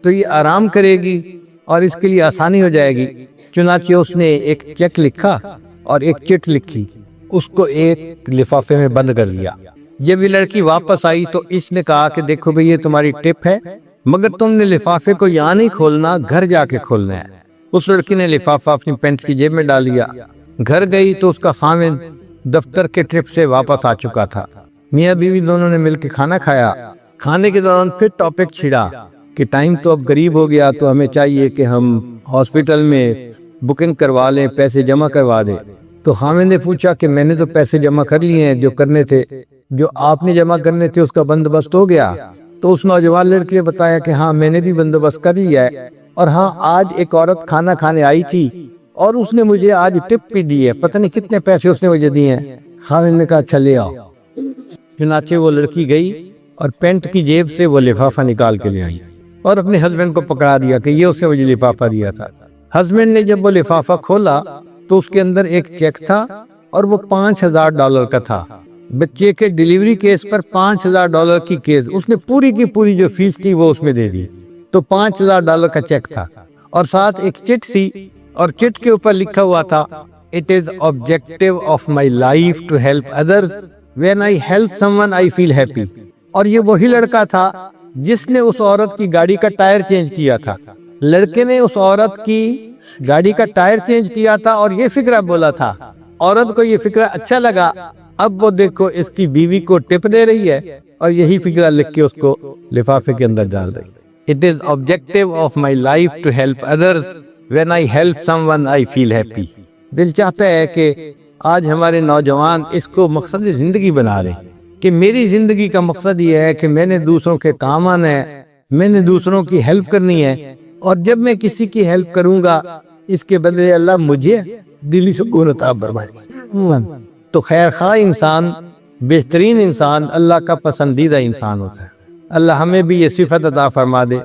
تو یہ آرام کرے گی اور اس کے لیے آسانی ہو جائے گی۔ چنانچہ اس نے ایک چیک لکھا اور ایک چٹ لکھی، اس کو ایک لفافے میں بند کر دیا۔ جب یہ لڑکی واپس آئی تو اس نے کہا کہ دیکھو بھئی یہ تمہاری ٹپ ہے، مگر تم نے لفافے کو یہاں نہیں کھولنا، گھر جا کے کھولنا ہے۔ اس لڑکی نے لفافہ اپنی پینٹ کی جیب میں ڈال لیا، گھر گئی تو اس کا خاوند دفتر کے ٹرپ سے واپس آ چکا تھا۔ میاں بیوی دونوں نے مل کے کھانا کھایا۔ کھانے کے دوران پھر ٹاپک چھڑا کہ ٹائم تو اب قریب ہو گیا، تو ہمیں چاہیے کہ ہم ہاسپٹل میں بکنگ کروا لیں، پیسے جمع کروا دیں۔ تو خاوند نے پوچھا کہ میں نے تو پیسے جمع کر لیے ہیں جو کرنے تھے، جو آپ نے جمع کرنے تھے اس کا بندوبست ہو گیا؟ تو اس نوجوان لڑکی نے بتایا کہ ہاں میں نے بھی بندوبست کر لیا ہے، اور ہاں آج ایک عورت کھانا کھانے آئی تھی اور اس نے مجھے آج ٹپ بھی دی ہے، پتہ نہیں کتنے پیسے اس نے مجھے دیے ہیں۔ خاوند نے کہا چلے آؤ۔ چنانچہ وہ لڑکی گئی اور پینٹ کی جیب سے وہ لفافہ نکال کے لے آئی اور اپنے ہسبینڈ کو پکڑا دیا کہ یہ اس نے مجھے لفافہ دیا تھا۔ ہسبینڈ نے جب وہ لفافہ کھولا تو اس کے اندر ایک چیک تھا اور وہ $5000 کا تھا۔ بچے کے ڈیلیوری کیس پر $5000 کی کیس، اس نے پوری کی پوری جو فیس تھی وہ اس میں دے دی، تو $5000 کا چیک تھا، اور ساتھ ایک چٹ سی، اور چٹ کے اوپر لکھا ہوا تھا It is objective of my life to help others. When I help someone, I feel happy. اور یہ وہی لڑکا تھا جس نے اس عورت کی گاڑی کا ٹائر چینج کیا تھا۔ لڑکے نے اس عورت کی گاڑی کا ٹائر چینج کیا تھا اور یہ فکرہ بولا تھا۔ عورت کو یہ فکرہ اچھا لگا، اب وہ دیکھو اس کی بیوی کو ٹپ دے رہی ہے اور یہی فکرہ لکھ کے اس کو لفافے کے اندر ڈال رہی۔ It is objective of my life to help others. When I help someone, I feel happy. دل چاہتا ہے کہ آج ہمارے نوجوان اس کو مقصد زندگی بنا رہے کہ میری زندگی کا مقصد یہ ہے کہ میں نے دوسروں کے کام آنا ہے، میں نے دوسروں کی ہیلپ کرنی ہے، اور جب میں کسی کی ہیلپ کروں گا اس کے بدلے اللہ مجھے دلی سکون عطا فرمائے۔ تو خیر خواہ انسان، بہترین انسان اللہ کا پسندیدہ انسان ہوتا ہے۔ اللہ ہمیں بھی یہ صفت عطا فرما دے۔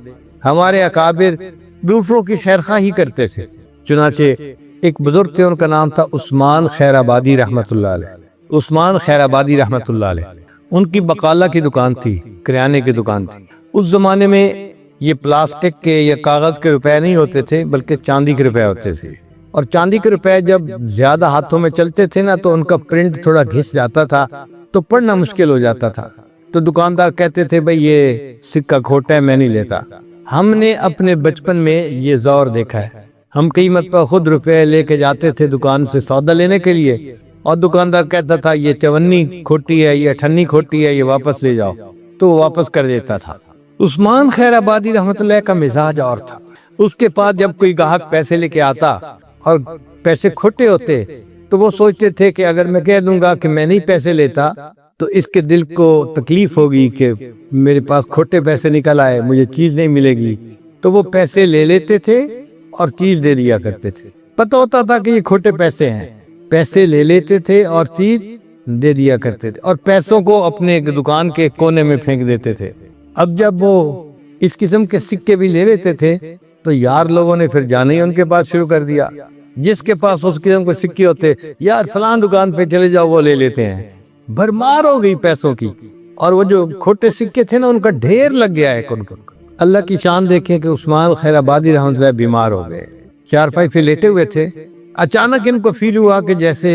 ہمارے اکابر دوسروں کی خیر خواہی کرتے تھے، چنانچہ ایک بزرگ تھے، ان کا نام تھا عثمان خیر آبادی رحمۃ اللہ علیہ۔ عثمان خیر آبادی رحمۃ اللہ علیہ، ان کی بقالہ کی دکان تھی، کریانے کی دکان تھی۔ اس زمانے میں یہ پلاسٹک کے یا کاغذ کے روپے نہیں ہوتے تھے بلکہ چاندی کے روپے ہوتے تھے، اور چاندی کے روپے جب زیادہ ہاتھوں میں چلتے تھے نا تو ان کا پرنٹ تھوڑا گھس جاتا تھا تو پڑھنا مشکل ہو جاتا تھا، تو دکاندار کہتے تھے بھئی یہ سکہ کھوٹا ہے، میں نہیں لیتا۔ ہم نے اپنے بچپن میں یہ زور دیکھا ہے، ہم کئی مرتبہ خود روپے لے کے جاتے تھے دکان سے سودا لینے کے لیے، اور دکاندار کہتا تھا یہ 54 کھوٹی ہے، یہ 58 کھوٹی ہے، یہ واپس لے جاؤ، تو وہ واپس کر دیتا تھا۔ عثمان خیر آبادی رحمۃ اللہ کا مزاج اور تھا، اس کے پاس جب کوئی گاہک پیسے لے کے آتا اور پیسے کھوٹے ہوتے تو وہ سوچتے تھے کہ اگر میں کہہ دوں گا کہ میں نہیں پیسے لیتا تو اس کے دل کو تکلیف ہوگی کہ میرے پاس کھوٹے پیسے نکل آئے، مجھے چیز نہیں ملے گی، تو وہ پیسے لے لیتے تھے اور چیز دے دیا کرتے تھے۔ پتہ ہوتا تھا کہ یہ کھوٹے پیسے ہیں، پیسے لے لیتے تھے اور چیز دے دیا کرتے تھے، اور پیسوں کو اپنے دکان کے کونے میں پھینک دیتے تھے۔ اب جب وہ اس قسم کے سکے بھی لے لیتے تھے تو یار لوگوں نے پھر جانا ہی ان کے پاس شروع کر دیا، جس کے پاس اس قسم کے سکے ہوتے یار فلاں دکان پہ چلے جاؤ وہ لے لیتے ہیں۔ بھرمار ہو گئی پیسوں کی، اور وہ جو کھوٹے سکے تھے نا ان کا ڈھیر لگ گیا ہے ان کو۔ اللہ کی شان دیکھیں کہ عثمان خیر آبادی رحمۃ اللہ بیمار ہو گئے، چارپائی پہ لیٹے ہوئے تھے، اچانک ان کو فیل ہوا کہ جیسے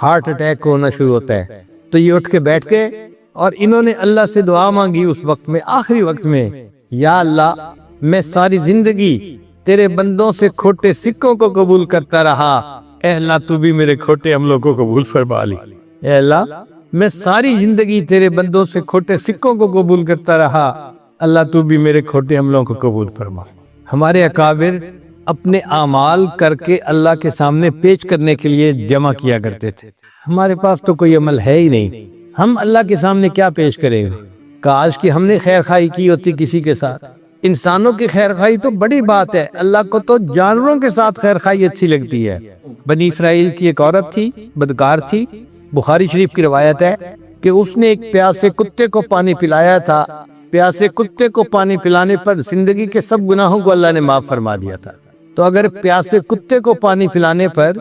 ہارٹ اٹیک ہونا شروع ہوتا ہے، تو یہ اٹھ کے بیٹھ گئے اور انہوں نے اللہ سے دعا مانگی اس وقت میں، آخری وقت میں، یا اللہ میں ساری زندگی تیرے بندوں سے کھوٹے سکوں کو قبول کرتا رہا، اے اللہ تو بھی میرے کھوٹے عملوں کو قبول فرما لی۔ اے اللہ میں ساری زندگی تیرے بندوں سے کھوٹے سکوں کو قبول کرتا رہا، اللہ تو بھی میرے کھوٹے عملوں کو قبول فرما۔ ہمارے اکابر اپنے اعمال کر کے اللہ کے سامنے پیش کرنے کے لیے جمع کیا کرتے تھے، ہمارے پاس تو کوئی عمل ہے ہی نہیں، ہم اللہ کے سامنے کیا پیش کریں گے؟ کاش کہ ہم نے خیر خواہی کی ہوتی کسی کے ساتھ۔ انسانوں کی خیر خواہی تو بڑی بات ہے، اللہ کو تو جانوروں کے ساتھ خیر خواہی اچھی لگتی ہے۔ بنی اسرائیل کی ایک عورت تھی، بدکار تھی، بخاری شریف کی روایت ہے کہ اس نے ایک پیاسے کتے کو پانی پلایا تھا، پیاسے کتے کو پانی پلانے پر زندگی کے سب گناہوں کو اللہ نے معاف فرما دیا تھا۔ تو اگر پیاسے کتے کو پانی پلانے پر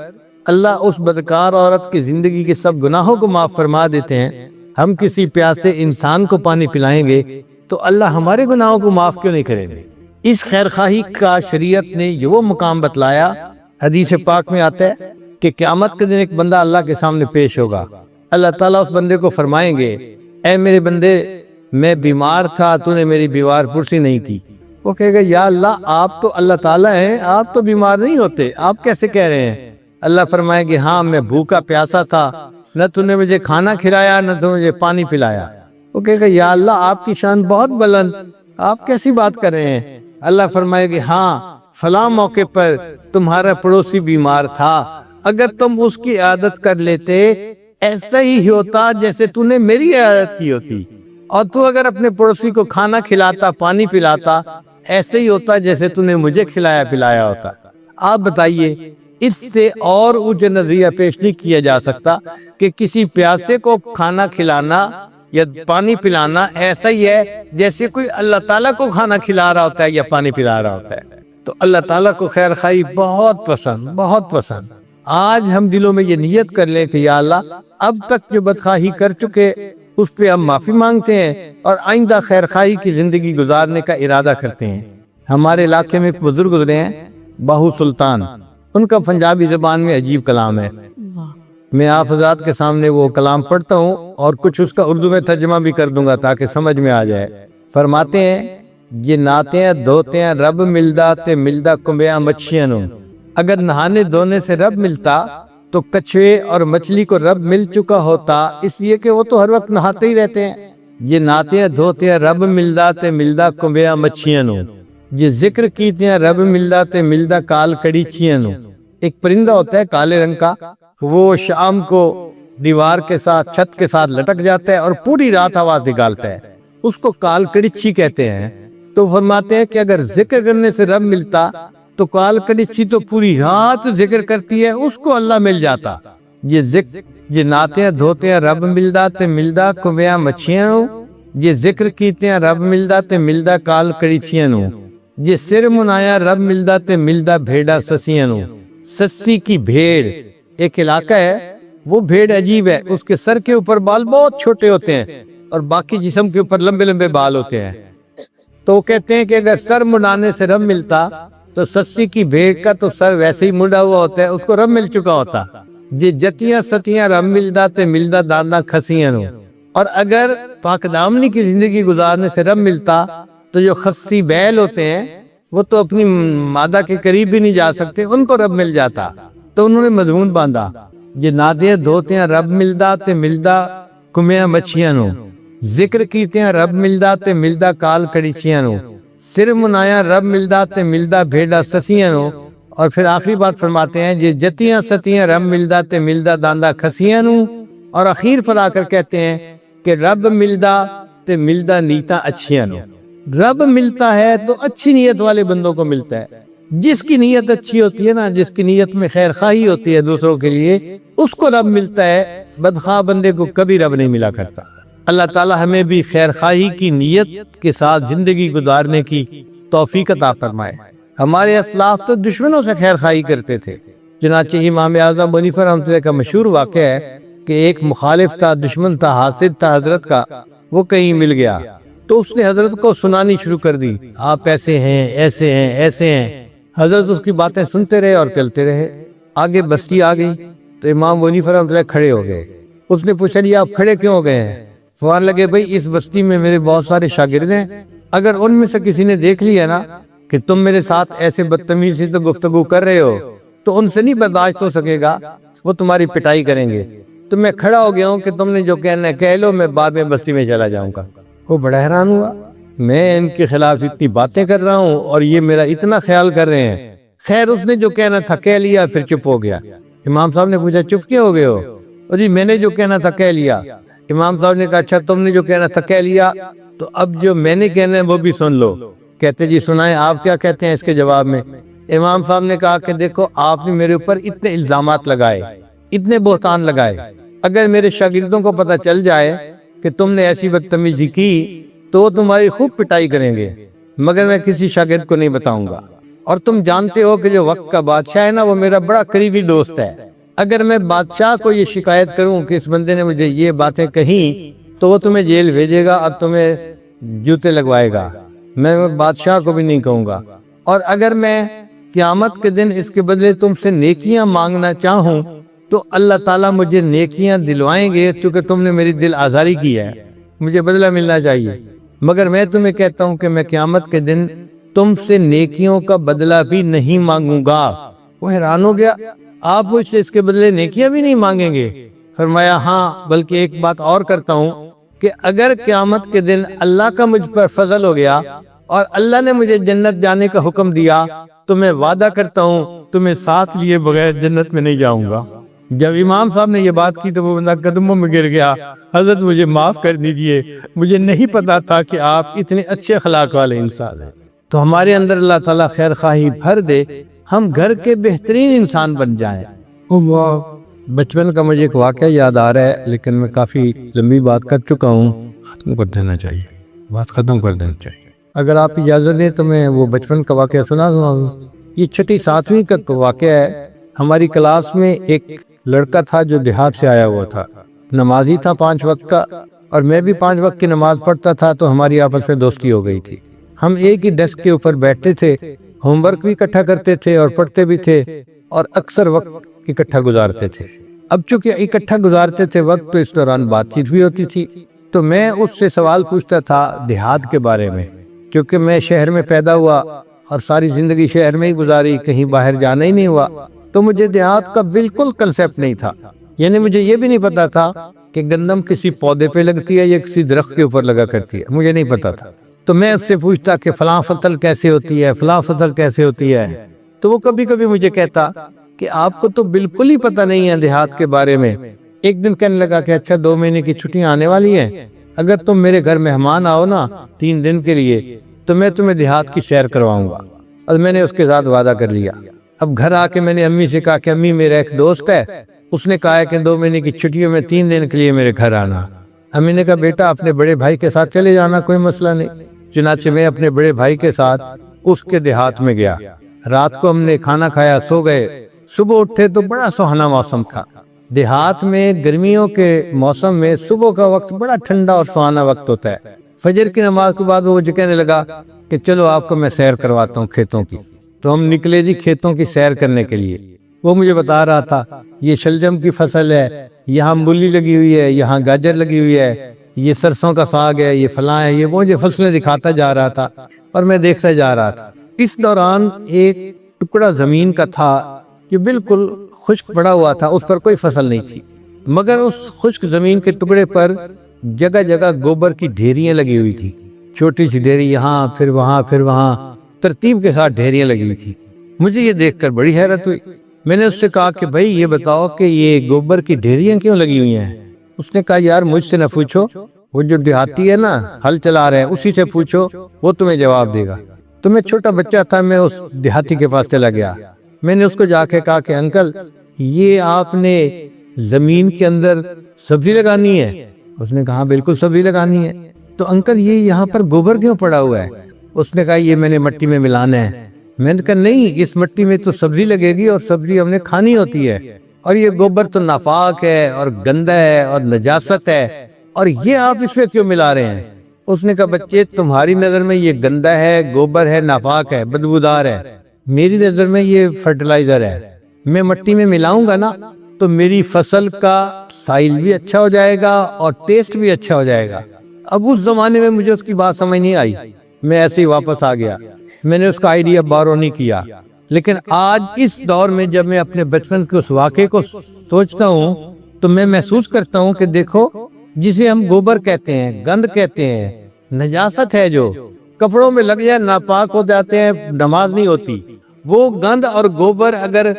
اللہ اس بدکار عورت کی زندگی کے سب گناہوں کو معاف فرما دیتے ہیں، ہم کسی پیاسے انسان کو پانی پلائیں گے تو اللہ ہمارے گناہوں کو معاف کیوں نہیں کریں گے؟ اس خیر خواہی کا شریعت نے یہ وہ مقام بتلایا، حدیث پاک میں آتا ہے کہ قیامت کے دن ایک بندہ اللہ کے سامنے پیش ہوگا، اللہ تعالیٰ اس بندے کو فرمائیں گے اے میرے بندے میں بیمار تھا، تو نے میری بیمار پرسی نہیں کی۔ وہ کہے گا یا اللہ آپ تو اللہ تعالیٰ ہیں، آپ تو بیمار نہیں ہوتے، آپ کیسے کہہ رہے ہیں؟ اللہ فرمائے گے ہاں میں بھوکا پیاسا تھا، نہ تو نے مجھے کھانا کھلایا نہ تو مجھے پانی پلایا۔ وہ کہے گا یا اللہ آپ کی شان بہت بلند، آپ کیسی بات کر رہے ہیں؟ اللہ فرمائے گے ہاں فلاں موقع پر تمہارا پڑوسی بیمار تھا، اگر تم اس کی عادت کر لیتے ایسا ہی ہوتا جیسے تو نے میری عادت کی ہوتی، اور تو اگر اپنے پڑوسی کو کھانا کھلاتا پانی پلاتا ایسے ہی ہوتا جیسے تو نے مجھے کھلایا پلایا ہوتا۔ آپ بتائیے اس سے اور اونچا نظریہ پیش نہیں کیا جا سکتا کہ کسی پیاسے کو کھانا کھلانا یا پانی پلانا ایسا ہی ہے جیسے کوئی اللہ تعالیٰ کو کھانا کھلا رہا ہوتا ہے یا پانی پلا رہا ہوتا ہے۔ تو اللہ تعالیٰ کو خیر خواہی بہت پسند، بہت پسند۔ آج ہم دلوں میں یہ نیت کر لیں کہ یا اللہ اب تک جو بدخواہی کر چکے اس پہ ہم معافی مانگتے ہیں اور آئندہ خیر خواہی کی زندگی گزارنے کا ارادہ کرتے ہیں۔ ہمارے علاقے میں ایک بزرگ گزرے ہیں باہو سلطان، ان کا پنجابی زبان میں عجیب کلام ہے، میں آپ حضرات کے سامنے وہ کلام پڑھتا ہوں اور کچھ اس کا اردو میں ترجمہ بھی کر دوں گا تاکہ سمجھ میں آ جائے۔ فرماتے ہیں یہ نہاتے ہیں دھوتے ہیں رب ملدا تے ملدا کنبیاں مچھیاں نو، اگر نہانے دھونے سے رب ملتا تو کچھوے اور مچھلی کو رب مل چکا ہوتا، اس لیے کہ وہ تو ہر وقت نہاتے ہی رہتے ہیں۔ یہ نہاتے ہیں دھوتے ہیں رب ملدا تے ملدا کنبیاں مچھیاں نو، یہ ذکر کیتے ہیں رب ملدا تے ملدا کال کڑی چھیاں نو۔ ایک پرندہ ہوتا ہے کالے رنگ کا، وہ شام کو دیوار کے ساتھ چھت کے ساتھ لٹک جاتا ہے اور پوری رات آواز نکالتا ہے، اس کو کال کڑچھی کہتے ہیں۔ تو فرماتے ہیں کہ اگر ذکر کرنے سے رب ملتا تو کال کڑچھی تو پوری رات ذکر کرتی ہے، اس کو اللہ مل جاتا۔ یہ ذکر یہ ناتے ہیں دھوتے ہیں رب ملدا تے ملدا کنبیاں مچھیاں نو، یہ ذکر کیتے ہیں رب ملدا تے ملدا کال کڑچھیاں نو، یہ سر منایا رب ملدا تے ملدا بھیڑا سسیاں نو۔ سسی کی بھیڑ ایک علاقہ ہے، وہ بھیڑ عجیب ہے، اس کے سر کے اوپر بال بہت چھوٹے ہوتے ہیں اور باقی جسم کے اوپر لمبے لمبے بال ہوتے ہیں۔ تو وہ کہتے ہیں کہ اگر سر مڑانے سے رب ملتا تو سسی کی بھیڑ کا تو سر ویسے ہی مڑا ہوا ہوتا ہے، اس کو رب مل چکا ہوتا۔ جی جتیاں ستیاں رب ملدا تے ملدا دادا کھسیاں نو۔ اور اگر پاک دامنی کی زندگی گزارنے سے رب ملتا تو جو خسی بیل ہوتے ہیں وہ تو اپنی مادہ کے قریب بھی نہیں جا سکتے، ان کو رب مل جاتا۔ تو انہوں نے مضمون باندھا، یہ نادیاں دھوتیاں رب ملدا تے ملدا کمیاں مچھیاں نو، ذکر کیتیاں رب ملدا تے ملدا کال کڑیچیاں نو، سر منایا رب ملدا تے ملدا بھیڑا سسیاں نو۔ اور پھر آخری بات فرماتے ہیں، یہ جتیاں ستیاں رب ملدا تے ملدا داندا کھسیاں نو۔ اور اخیر پر آ کر کہتے ہیں کہ رب ملدا تے ملدا نیتاں اچھیاں نو۔ رب ملتا ہے تو اچھی نیت والے بندوں کو ملتا ہے، جس کی نیت اچھی ہوتی ہے نا، جس کی نیت میں خیر خواہی ہوتی ہے دوسروں کے لیے، اس کو رب ملتا ہے۔ بدخواہ بندے کو کبھی رب نہیں ملا کرتا۔ اللہ تعالی ہمیں بھی خیر خواہی کی نیت کے ساتھ زندگی گزارنے کی توفیق عطا فرمائے۔ ہمارے اسلاف تو دشمنوں سے خیر خواہی کرتے تھے، چنانچہ امام اعظم ابو حنیفہ رحمۃ اللہ کا مشہور واقعہ ہے کہ ایک مخالف تھا، دشمن تھا، حاسد تھا حضرت کا، وہ کہیں مل گیا تو اس نے حضرت کو سنانی شروع کر دی، آپ ایسے ہیں ایسے ہیں ایسے ہیں۔ حضرت اس کی باتیں سنتے رہے اور چلتے رہے۔ آگے بستی آ گئی تو امام ابو حنیفہ رحمۃ اللہ کھڑے ہو گئے۔ اس نے پوچھا جی آپ کھڑے کیوں ہو گئے ہیں؟ فوراً لگے بھائی اس بستی میں میرے بہت سارے شاگرد ہیں، اگر ان میں سے کسی نے دیکھ لیا نا کہ تم میرے ساتھ ایسے بدتمیزی سے گفتگو کر رہے ہو تو ان سے نہیں برداشت ہو سکے گا، وہ تمہاری پٹائی کریں گے، تو میں کھڑا ہو گیا ہوں کہ تم نے جو کہنا ہے کہہ لو، میں بعد میں بستی میں چلا جاؤں گا۔ وہ بڑا حیران ہوا، میں ان کے خلاف اتنی باتیں کر رہا ہوں اور یہ میرا اتنا خیال کر رہے ہیں۔ خیر اس نے جو کہنا تھا کہہ لیا، پھر چپ ہو گیا۔ امام صاحب نے پوچھا چپ کیوں ہو گئے ہو؟ اور جی میں نے جو کہنا تھا کہہ لیا۔ امام صاحب نے کہا اچھا تم نے جو کہنا تھا کہہ لیا، تو اب جو میں نے کہنا ہے وہ بھی سن لو۔ کہتے جی سنائیں آپ کیا کہتے ہیں اس کے جواب میں؟ امام صاحب نے کہا کہ دیکھو آپ نے میرے اوپر اتنے الزامات لگائے، اتنے بہتان لگائے، اگر میرے شاگردوں کو پتہ چل جائے کہ تم نے ایسی بدتمیزی کی تو وہ تمہاری خوب پٹائی کریں گے، مگر میں کسی شاگرد کو نہیں بتاؤں گا۔ اور تم جانتے ہو کہ جو وقت کا بادشاہ ہے نا وہ میرا بڑا قریبی دوست ہے، اگر میں بادشاہ کو یہ شکایت کروں کہ اس بندے نے مجھے یہ باتیں کہیں تو وہ تمہیں جیل بھیجے گا اور تمہیں جوتے لگوائے گا، میں بادشاہ کو بھی نہیں کہوں گا۔ اور اگر میں قیامت کے دن اس کے بدلے تم سے نیکیاں مانگنا چاہوں تو اللہ تعالیٰ مجھے نیکیاں دلوائیں گے، کیونکہ تم نے میری دل آزاری کی ہے، مجھے بدلہ ملنا چاہیے۔ مگر میں تمہیں کہتا ہوں کہ میں قیامت کے دن تم سے نیکیوں کا بدلہ بھی نہیں مانگوں گا۔ وہ حیران ہو گیا، آپ مجھ سے اس کے بدلے نیکیاں بھی نہیں مانگیں گے؟ فرمایا ہاں، بلکہ ایک بات اور کرتا ہوں کہ اگر قیامت کے دن اللہ کا مجھ پر فضل ہو گیا اور اللہ نے مجھے جنت جانے کا حکم دیا تو میں وعدہ کرتا ہوں تمہیں ساتھ لیے بغیر جنت میں نہیں جاؤں گا۔ جب امام صاحب نے یہ بات کی تو وہ بندہ قدموں میں گر گیا، حضرت مجھے معاف کر دیجئے، مجھے نہیں پتا تھا کہ آپ اتنے اچھے اخلاق والے انسان ہیں۔ تو ہمارے اندر اللہ تعالیٰ خیر خواہی بھر دے، ہم گھر کے بہترین انسان بن جائیں۔ بچپن کا مجھے ایک واقعہ یاد آ رہا ہے، لیکن میں کافی لمبی بات کر چکا ہوں، ختم کر دینا چاہیے، بات ختم کر دینا چاہیے۔ اگر آپ اجازت دیں تو میں وہ بچپن کا واقعہ سنا دوں۔ یہ چھٹی ساتویں کا واقعہ ہے۔ ہماری کلاس میں ایک لڑکا تھا جو دیہات سے آیا ہوا تھا، نمازی تھا 5 وقت کا، اور میں بھی 5 وقت کی نماز پڑھتا تھا، تو ہماری آپس میں دوستی ہو گئی تھی۔ ہم ایک ہی ڈیسک کے اوپر بیٹھتے تھے، ہوم ورک بھی اکٹھا کرتے تھے اور پڑھتے بھی تھے، اور اکثر وقت اکٹھا گزارتے تھے۔ اب چونکہ اکٹھا گزارتے تھے وقت تو اس دوران بات چیت بھی ہوتی تھی، تو میں اس سے سوال پوچھتا تھا دیہات کے بارے میں، کیونکہ میں شہر میں پیدا ہوا اور ساری زندگی شہر میں ہی گزاری، کہیں باہر جانا ہی نہیں ہوا، تو مجھے دیہات کا بالکل کنسیپٹ نہیں تھا۔ یعنی مجھے یہ بھی نہیں پتا تھا کہ گندم کسی پودے پہ لگتی ہے یا کسی درخت کے اوپر لگا کرتی ہے، مجھے نہیں پتا تھا۔ تو میں اس سے پوچھتا کہ فلاں فصل کیسے ہوتی ہے، فلاں فصل کیسے ہوتی ہے، تو وہ کبھی کبھی مجھے کہتا کہ آپ کو تو بالکل ہی پتہ نہیں ہے دیہات کے بارے میں۔ ایک دن کہنے لگا کہ اچھا 2 مہینے کی چھٹیاں آنے والی ہیں، اگر تم میرے گھر مہمان آؤ نا 3 دن کے لیے تو میں تمہیں دیہات کی سیر کرواؤں گا۔ اور میں نے اس کے ساتھ وعدہ کر لیا۔ اب گھر آ کے میں نے امی سے کہا کہ امی میرا ایک دوست ہے، اس نے کہا ہے کہ 2 مہینے کی چھٹیوں میں 3 دن کے لیے میرے گھر آنا۔ امی نے کہا بیٹا اپنے بڑے بھائی کے ساتھ چلے جانا، کوئی مسئلہ نہیں۔ چنانچہ میں اپنے بڑے بھائی کے ساتھ اس کے دیہات میں گیا۔ رات کو ہم نے کھانا کھایا، سو گئے، صبح اٹھے تو بڑا سہانا موسم تھا۔ دیہات میں گرمیوں کے موسم میں صبح کا وقت بڑا ٹھنڈا اور سہانا وقت ہوتا ہے، فجر کی نماز کے بعد وہ مجھے کہنے لگا کہ چلو آپ کو میں سیر کرواتا ہوں کھیتوں کی۔ تو ہم نکلے جی کھیتوں کی سیر کرنے کے لیے۔ وہ مجھے بتا رہا تھا یہ شلجم کی فصل ہے، یہاں مولی لگی ہوئی ہے، یہاں گاجر لگی ہوئی ہے، یہ سرسوں کا ساگ ہے، یہ فلاں ہے، یہ وہ مجھے فصلیں دکھاتا جا رہا تھا اور میں دیکھتا جا رہا تھا۔ اس دوران ایک ٹکڑا زمین کا تھا جو بالکل خشک پڑا ہوا تھا، اس پر کوئی فصل نہیں تھی، مگر اس خشک زمین کے ٹکڑے پر جگہ جگہ گوبر کی ڈھیریاں لگی ہوئی تھی، چھوٹی سی ڈھیری یہاں پھر وہاں پھر وہاں، ترتیب کے ساتھ ڈھیریاں لگی ہوئی تھی۔ مجھے یہ دیکھ کر بڑی حیرت ہوئی۔ میں نے اس سے کہا کہ بھائی یہ بتاؤ کہ یہ گوبر کی ڈھیریاں کیوں لگی ہوئی ہیں؟ اس نے کہا یار مجھ سے نہ پوچھو، وہ جو دیہاتی ہے نا ہل چلا رہے ہیں اسی سے پوچھو، وہ تمہیں جواب دے گا۔ تو میں چھوٹا بچہ تھا، میں اس دیہاتی کے پاس چلا گیا۔ میں نے اس کو جا کے کہا کہ انکل یہ آپ نے زمین کے اندر سبزی لگانی ہے؟ اس نے کہا بالکل سبزی لگانی ہے۔ تو انکل یہ یہاں پر گوبر کیوں پڑا ہوا ہے؟ اس نے کہا یہ میں نے مٹی میں ملانا ہے۔ میں نے کہا نہیں، اس مٹی میں تو سبزی لگے گی اور سبزی ہم نے کھانی ہوتی ہے، اور یہ گوبر تو ناپاک ہے اور گندا ہے اور نجاست ہے، اور یہ آپ اس میں کیوں ملا رہے ہیں؟ اس نے کہا بچے تمہاری نظر میں یہ گندا ہے، گوبر ہے، ناپاک ہے، بدبودار ہے، میری نظر میں یہ فرٹیلائزر ہے۔ میں مٹی میں ملاؤں گا نا تو میری فصل کا سائل بھی اچھا ہو جائے گا اور ٹیسٹ بھی اچھا ہو جائے گا۔ اب اس زمانے میں مجھے اس کی بات سمجھ نہیں آئی، میں ایسے ہی واپس آ گیا، میں نے اس کا آئیڈیا بارو نہیں کیا۔ لیکن آج اس دور میں جب میں اپنے بچپن کے اس واقعے کو سوچتا ہوں تو میں محسوس کرتا ہوں کہ دیکھو جسے ہم گوبر کہتے ہیں، گند کہتے ہیں، نجاست ہے، جو کپڑوں میں لگ جائے ناپاک ہو جاتے ہیں، نماز نہیں ہوتی، وہ گند اور گوبر اگر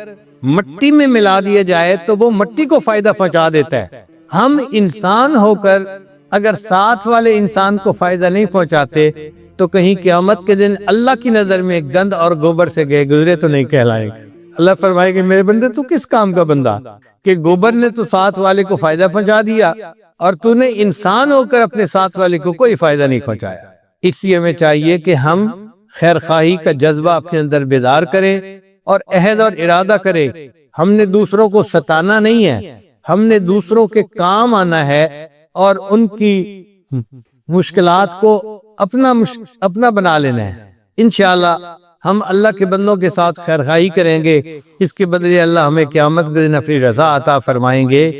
مٹی میں ملا دیا جائے تو وہ مٹی کو فائدہ پہنچا دیتا ہے۔ ہم انسان ہو کر اگر ساتھ والے انسان کو فائدہ نہیں پہنچاتے تو کہیں قیامت کے دن اللہ کی نظر میں گند اور گوبر سے گئے گزرے تو نہیں کہلائیں گے۔ اللہ فرمائے کہ میرے بندے تو کس کام کا بندہ کہ گوبر نے تو ساتھ والے کو فائدہ پہنچا دیا اور تو نے انسان ہو کر اپنے ساتھ والے کو کوئی فائدہ نہیں پہنچایا۔ اس لیے ہمیں چاہیے کہ ہم خیر خواہی کا جذبہ اپنے اندر بیدار کریں اور عہد اور ارادہ کریں۔ ہم نے دوسروں کو ستانا نہیں ہے، ہم نے دوسروں کے کام آنا ہے اور ان کی مشکلات کو اپنا بنا لینا ہے۔ انشاءاللہ ہم اللہ کے بندوں کے ساتھ خیر خواہی کریں گے، اس کے بدلے اللہ ہمیں قیامت کے دن اپنی رضا عطا فرمائیں گے۔